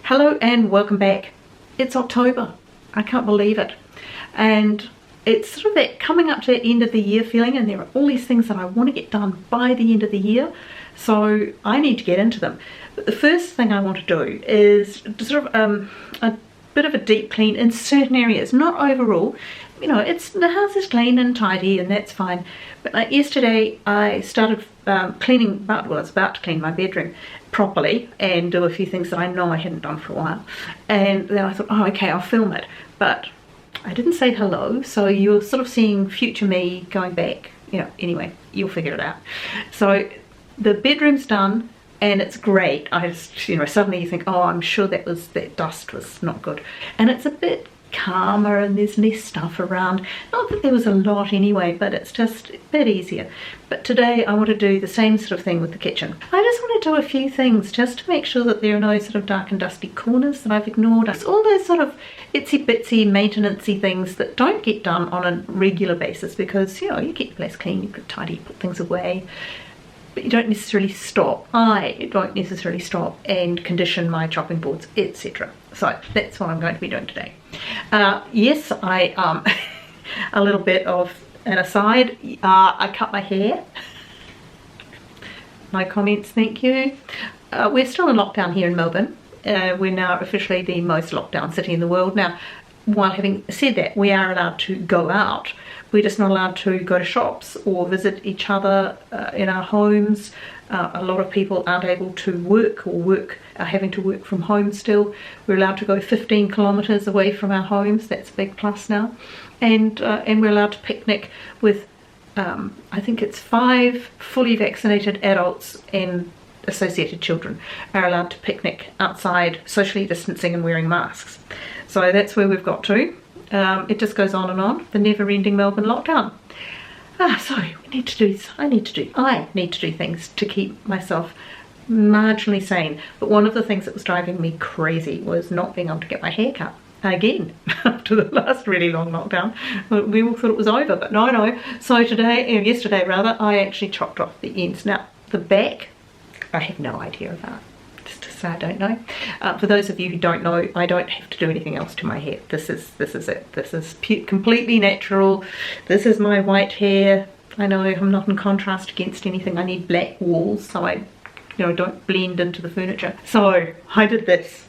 Hello and welcome back. It's October. I can't believe it. And it's sort of that coming up to the end of the year feeling, and there are all these things that I want to get done by the end of the year. So I need to get into them. But the first thing I want to do is sort of a bit of a deep clean in certain areas, not overall. You know, the house is clean and tidy and that's fine. But like yesterday I started cleaning, I was about to clean my bedroom properly and do a few things that I know I hadn't done for a while. And then I thought, oh okay, I'll film it. But I didn't say hello, so you're sort of seeing future me going back. You know, anyway, you'll figure it out. So the bedroom's done and it's great. I just, you know, suddenly you think, oh, I'm sure that dust was not good. And it's a bit calmer and there's less stuff around. Not that there was a lot anyway, but it's just a bit easier. But today I want to do the same sort of thing with the kitchen. I just want to do a few things just to make sure that there are no sort of dark and dusty corners that I've ignored. It's all those sort of itsy bitsy maintenance-y things that don't get done on a regular basis because, you know, you keep the place clean, you could tidy, put things away, but you don't necessarily stop. I don't necessarily stop and condition my chopping boards, etc. So that's what I'm going to be doing today. Yes, I a little bit of an aside. I cut my hair. No comments, thank you. We're still in lockdown here in Melbourne. We're now officially the most locked down city in the world. Now, while having said that, we are allowed to go out. We're just not allowed to go to shops or visit each other in our homes. A lot of people aren't able to work or are having to work from home still. We're allowed to go 15 kilometres away from our homes. That's a big plus now. And we're allowed to picnic with, I think it's 5 fully vaccinated adults and associated children are allowed to picnic outside, socially distancing and wearing masks. So that's where we've got to. It just goes on and on, the never-ending Melbourne lockdown. I need to do things to keep myself marginally sane. But one of the things that was driving me crazy was not being able to get my hair cut again after the last really long lockdown. We all thought it was over, but no. So yesterday rather, I actually chopped off the ends. Now the back, I have no idea about. Just to say I don't know. For those of you who don't know, I don't have to do anything else to my hair. This is it. This is completely natural. This is my white hair. I know I'm not in contrast against anything. I need black walls so I, don't blend into the furniture. So I did this.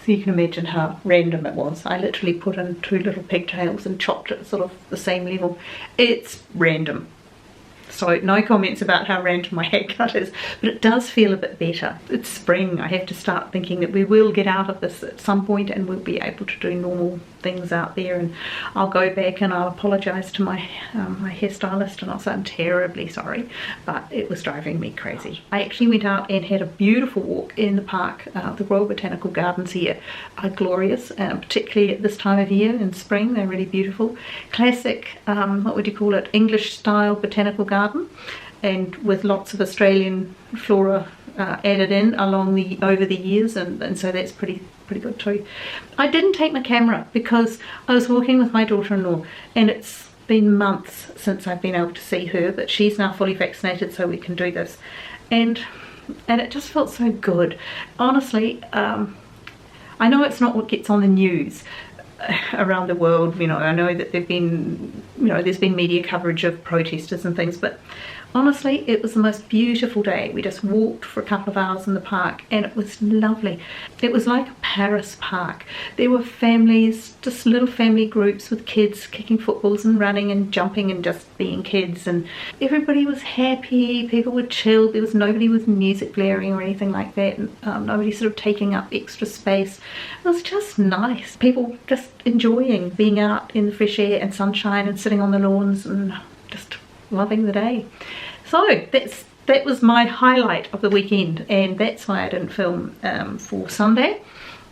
So you can imagine how random it was. I literally put in 2 little pigtails and chopped it sort of the same level. It's random. So no comments about how random my haircut is, but it does feel a bit better. It's spring. I have to start thinking that we will get out of this at some point and we'll be able to do normal things out there, and I'll go back and I'll apologise to my hairstylist and I'll say I'm terribly sorry, but it was driving me crazy. I actually went out and had a beautiful walk in the park. The Royal Botanical Gardens here are glorious, particularly at this time of year in spring. They're really beautiful. Classic, what would you call it, English style botanical garden, and with lots of Australian flora added in over the years, and so that's pretty good too. I didn't take my camera because I was walking with my daughter-in-law and it's been months since I've been able to see her, but she's now fully vaccinated so we can do this, and it just felt so good. Honestly, I know it's not what gets on the news around the world. I know that there's been media coverage of protesters and things, but honestly, it was the most beautiful day. We just walked for a couple of hours in the park and it was lovely. It was like a Paris park. There were families, just little family groups with kids kicking footballs and running and jumping and just being kids, and everybody was happy, people were chilled, there was nobody with music blaring or anything like that, nobody sort of taking up extra space. It was just nice. People just enjoying being out in the fresh air and sunshine and sitting on the lawns and just loving the day. So that was my highlight of the weekend, and that's why I didn't film for Sunday.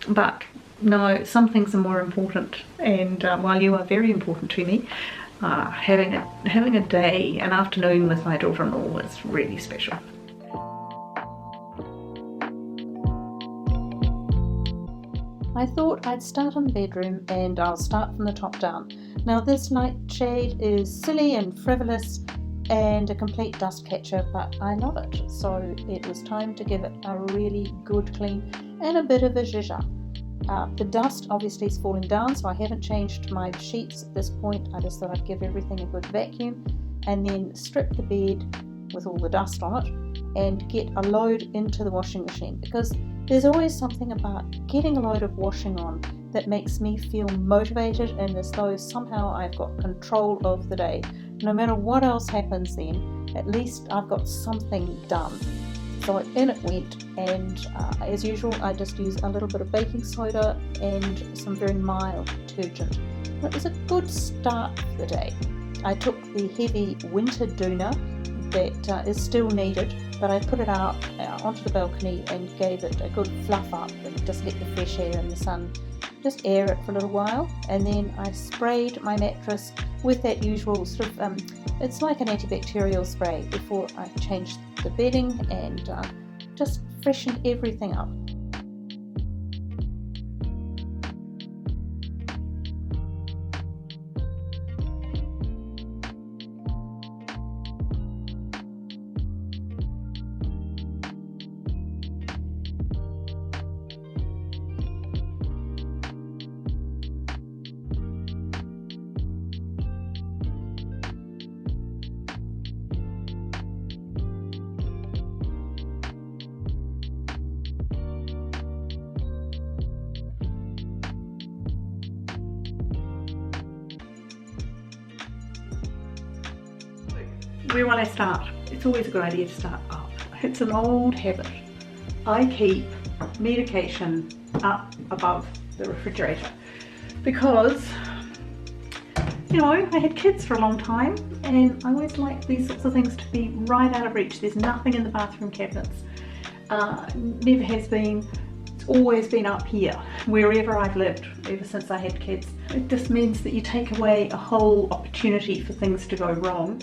But no, some things are more important, and while you are very important to me, having a day, an afternoon with my daughter-in-law was really special. I thought I'd start in the bedroom, and I'll start from the top down. Now this nightshade is silly and frivolous, and a complete dust catcher, but I love it. So it was time to give it a really good clean and a bit of a zhuzh up. The dust obviously is falling down, so I haven't changed my sheets at this point. I just thought I'd give everything a good vacuum and then strip the bed with all the dust on it and get a load into the washing machine, because there's always something about getting a load of washing on that makes me feel motivated and as though somehow I've got control of the day. No matter what else happens then, at least I've got something done. So in it went, and as usual I just use a little bit of baking soda and some very mild detergent. And it was a good start for the day. I took the heavy winter doona that is still needed, but I put it out onto the balcony and gave it a good fluff up and just let the fresh air and the sun just air it for a little while. And then I sprayed my mattress with that usual sort of, it's like an antibacterial spray before I changed the bedding and just freshened everything up. Where will I start? It's always a good idea to start up. It's an old habit. I keep medication up above the refrigerator because, you know, I had kids for a long time and I always like these sorts of things to be right out of reach. There's nothing in the bathroom cabinets. Never has been. It's always been up here, wherever I've lived, ever since I had kids. It just means that you take away a whole opportunity for things to go wrong.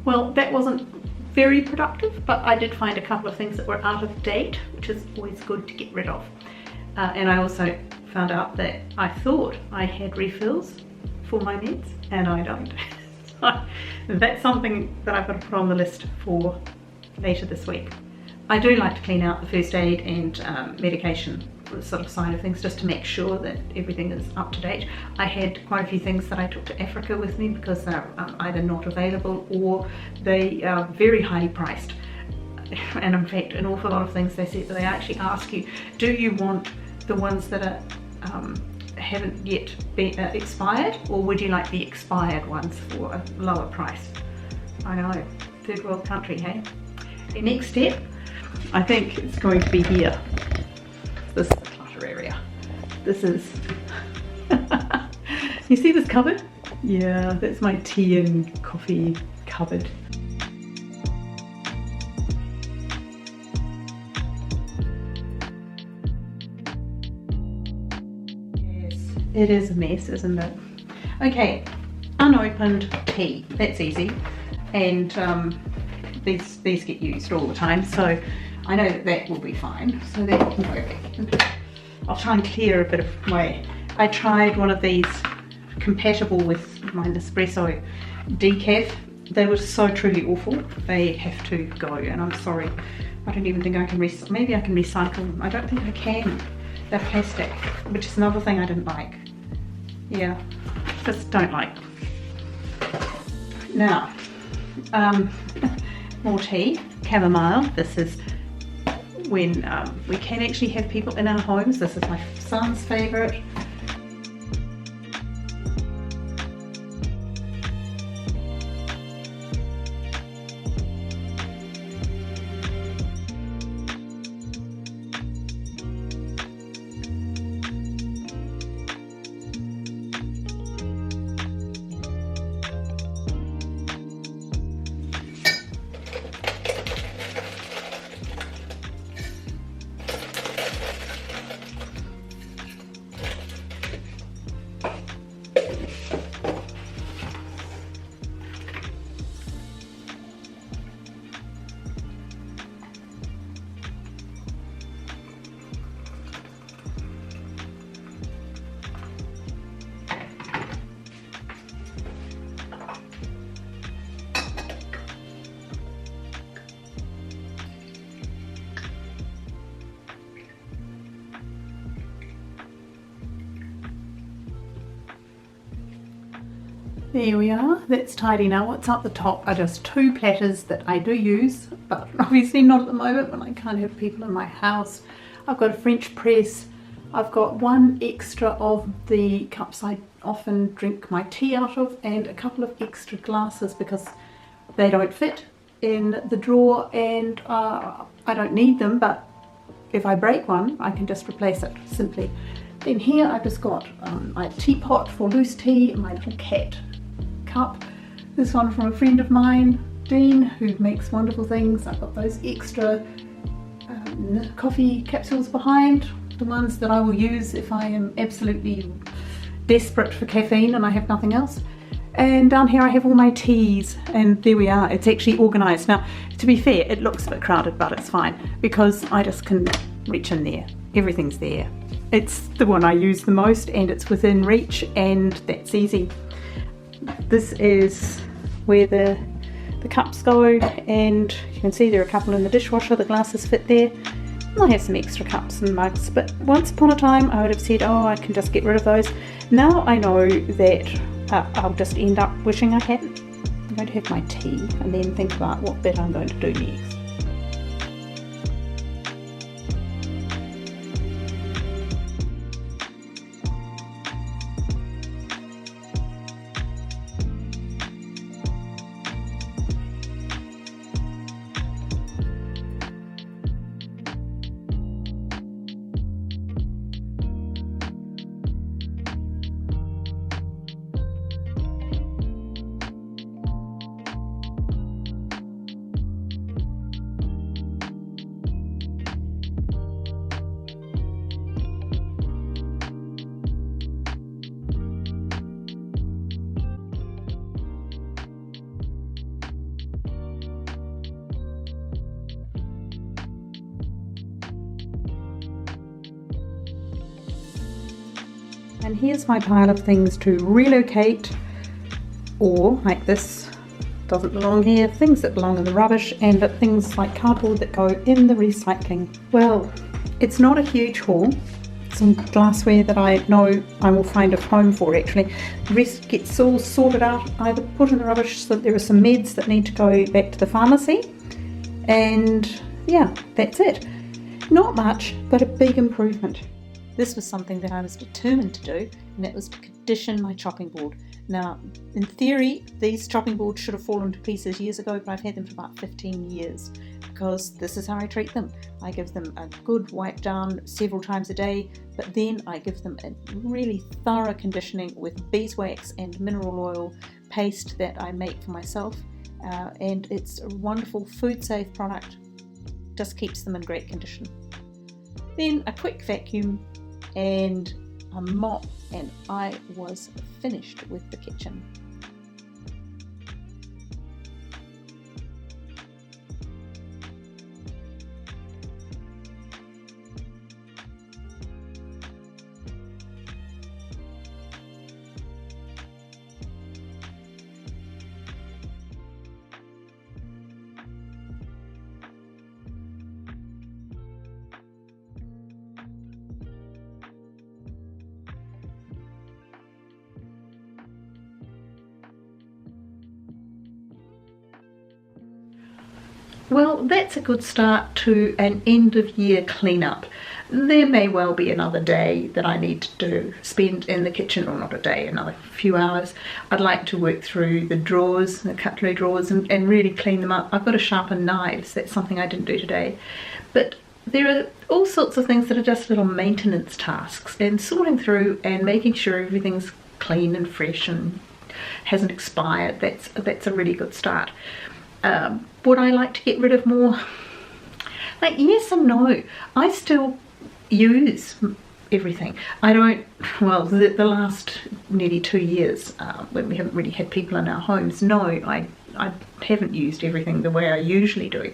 Well, that wasn't very productive, but I did find a couple of things that were out of date, which is always good to get rid of. And I also found out that I thought I had refills for my meds, and I don't. So that's something that I've got to put on the list for later this week. I do like to clean out the first aid and medication sort of side of things, just to make sure that everything is up to date. I had quite a few things that I took to Africa with me because they're either not available or they are very highly priced. And in fact, an awful lot of things they said, they actually ask you, do you want the ones that are haven't yet been expired, or would you like the expired ones for a lower price? I know, third world country, hey? The next step, I think it's going to be here. This is the clutter area. This is, you see this cupboard? Yeah, that's my tea and coffee cupboard. Yes, it is a mess, isn't it? Okay, unopened tea, that's easy. And these get used all the time, so I know that that will be fine, so that can go back. I'll try and clear a bit of my, I tried one of these compatible with my Nespresso decaf. They were so truly awful. They have to go, and I'm sorry. I don't even think I can maybe I can recycle them. I don't think I can. They're plastic, which is another thing I didn't like. Yeah, just don't like. Now, more tea, chamomile. This is when we can actually have people in our homes. This is my son's favourite. There we are, that's tidy now. What's up the top are just 2 platters that I do use, but obviously not at the moment when I can't have people in my house. I've got a French press, I've got 1 extra of the cups I often drink my tea out of, and a couple of extra glasses because they don't fit in the drawer, and I don't need them, but if I break one I can just replace it simply. Then here I've just got my teapot for loose tea, my little cat cup. This one from a friend of mine, Dean, who makes wonderful things. I've got those extra coffee capsules behind, the ones that I will use if I am absolutely desperate for caffeine and I have nothing else. And down here I have all my teas, and there we are, it's actually organised. Now, to be fair, it looks a bit crowded, but it's fine because I just can reach in there. Everything's there. It's the one I use the most and it's within reach, and that's easy. This is where the cups go, and you can see there are a couple in the dishwasher, the glasses fit there. And I have some extra cups and mugs, but once upon a time I would have said, oh, I can just get rid of those. Now I know that I'll just end up wishing I hadn't. I'm going to have my tea and then think about what bit I'm going to do next. And here's my pile of things to relocate, or like this, doesn't belong here, things that belong in the rubbish, and things like cardboard that go in the recycling. Well, it's not a huge haul. Some glassware that I know I will find a home for actually. The rest gets all sorted out, either put in the rubbish. So there are some meds that need to go back to the pharmacy, and yeah, that's it. Not much, but a big improvement. This was something that I was determined to do, and that was to condition my chopping board. Now, in theory, these chopping boards should have fallen to pieces years ago, but I've had them for about 15 years because this is how I treat them. I give them a good wipe down several times a day, but then I give them a really thorough conditioning with beeswax and mineral oil paste that I make for myself, and it's a wonderful food-safe product. Just keeps them in great condition. Then a quick vacuum and a mop, and I was finished with the kitchen. Well, that's a good start to an end of year cleanup. There may well be another day that I need to spend in the kitchen, or not a day, another few hours. I'd like to work through the drawers, the cutlery drawers, and really clean them up. I've got to sharpen knives. That's something I didn't do today. But there are all sorts of things that are just little maintenance tasks, and sorting through and making sure everything's clean and fresh and hasn't expired. That's a really good start. Would I like to get rid of more? Like, yes and no. I still use everything. I don't, well, the last nearly 2 years, when we haven't really had people in our homes, no, I haven't used everything the way I usually do.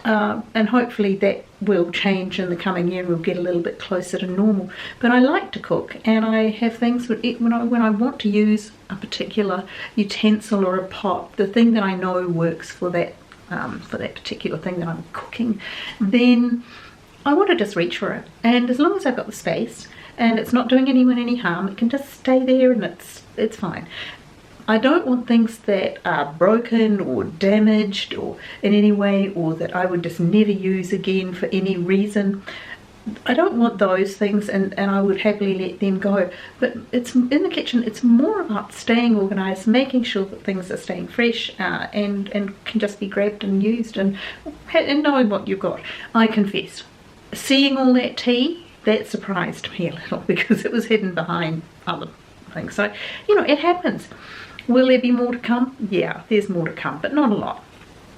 And hopefully that will change in the coming year. We'll get a little bit closer to normal. But I like to cook, and I have things when I want to use a particular utensil or a pot, the thing that I know works for that particular thing that I'm cooking, then I want to just reach for it. And as long as I've got the space and it's not doing anyone any harm, it can just stay there and it's fine. I don't want things that are broken or damaged or in any way, or that I would just never use again for any reason. I don't want those things, and I would happily let them go. But it's in the kitchen, it's more about staying organised, making sure that things are staying fresh and can just be grabbed and used, and knowing what you've got. I confess, seeing all that tea, that surprised me a little, because it was hidden behind other things. So, you know, it happens. Will there be more to come? Yeah, there's more to come, but not a lot.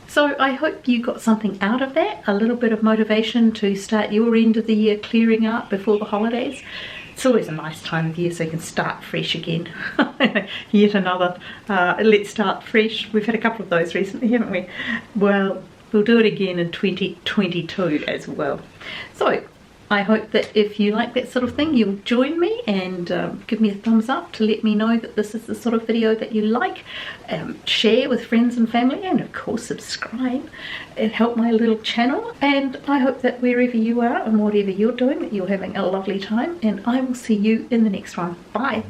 So I hope you got something out of that, a little bit of motivation to start your end of the year clearing out before the holidays. It's always a nice time of year so you can start fresh again. Yet another, let's start fresh. We've had a couple of those recently, haven't we? Well, we'll do it again in 2022 as well. So I hope that if you like that sort of thing, you'll join me and give me a thumbs up to let me know that this is the sort of video that you like. Share with friends and family, and of course subscribe and help my little channel. And I hope that wherever you are and whatever you're doing, that you're having a lovely time, and I will see you in the next one. Bye.